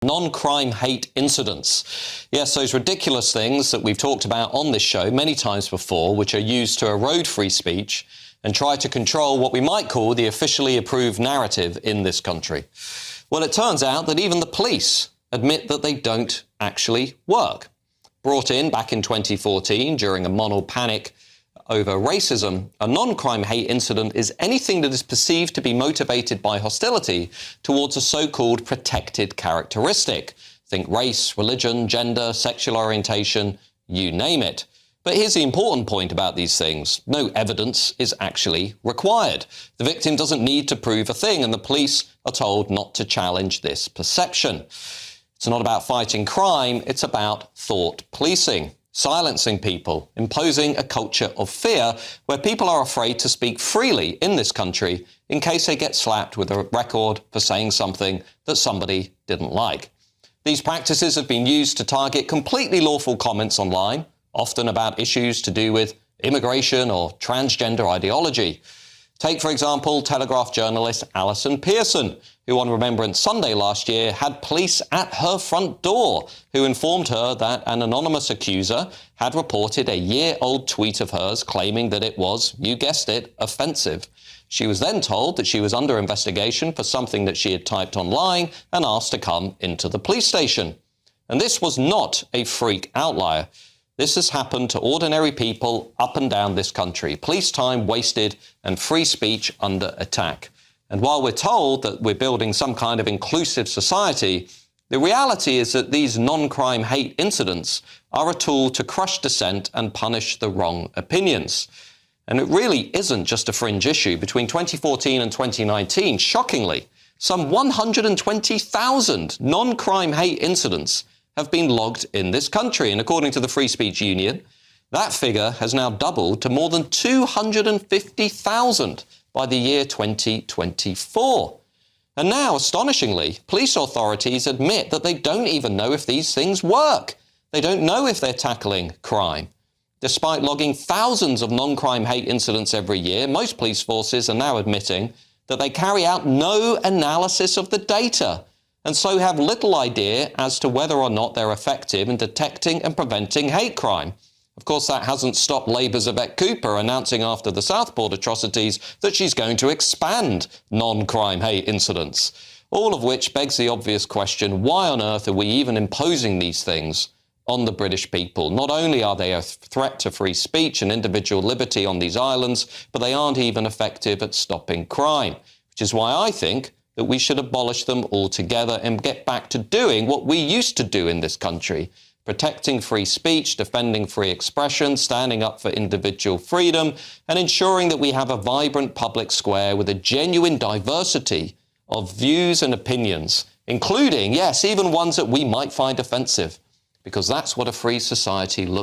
Non-crime hate incidents. Yes, those ridiculous things that we've talked about on this show many times before, which are used to erode free speech and try to control what we might call the officially approved narrative in this country. Well, it turns out that even the police admit that they don't actually work. Brought in back in 2014 during a moral panic over racism, a non-crime hate incident is anything that is perceived to be motivated by hostility towards a so-called protected characteristic. Think race, religion, gender, sexual orientation, you name it. But here's the important point about these things. No evidence is actually required. The victim doesn't need to prove a thing, and the police are told not to challenge this perception. It's not about fighting crime, it's about thought policing. Silencing people, imposing a culture of fear where people are afraid to speak freely in this country in case they get slapped with a record for saying something that somebody didn't like. These practices have been used to target completely lawful comments online, often about issues to do with immigration or transgender ideology. Take, for example, Telegraph journalist Alison Pearson, who on Remembrance Sunday last year had police at her front door who informed her that an anonymous accuser had reported a year-old tweet of hers claiming that it was, you guessed it, offensive. She was then told that she was under investigation for something that she had typed online and asked to come into the police station. And this was not a freak outlier. This has happened to ordinary people up and down this country. Police time wasted and free speech under attack. And while we're told that we're building some kind of inclusive society, the reality is that these non-crime hate incidents are a tool to crush dissent and punish the wrong opinions. And it really isn't just a fringe issue. Between 2014 and 2019, shockingly, some 120,000 non-crime hate incidents have been logged in this country. And according to the Free Speech Union, that figure has now doubled to more than 250,000 by the year 2024. And now, astonishingly, police authorities admit that they don't even know if these things work. They don't know if they're tackling crime. Despite logging thousands of non-crime hate incidents every year, most police forces are now admitting that they carry out no analysis of the data, and so have little idea as to whether or not they're effective in detecting and preventing hate crime. Of course, that hasn't stopped Labour's Yvette Cooper announcing after the Southport atrocities that she's going to expand non-crime hate incidents. All of which begs the obvious question, why on earth are we even imposing these things on the British people? Not only are they a threat to free speech and individual liberty on these islands, but they aren't even effective at stopping crime, which is why I think that we should abolish them altogether and get back to doing what we used to do in this country, protecting free speech, defending free expression, standing up for individual freedom, and ensuring that we have a vibrant public square with a genuine diversity of views and opinions, including, yes, even ones that we might find offensive, because that's what a free society looks like.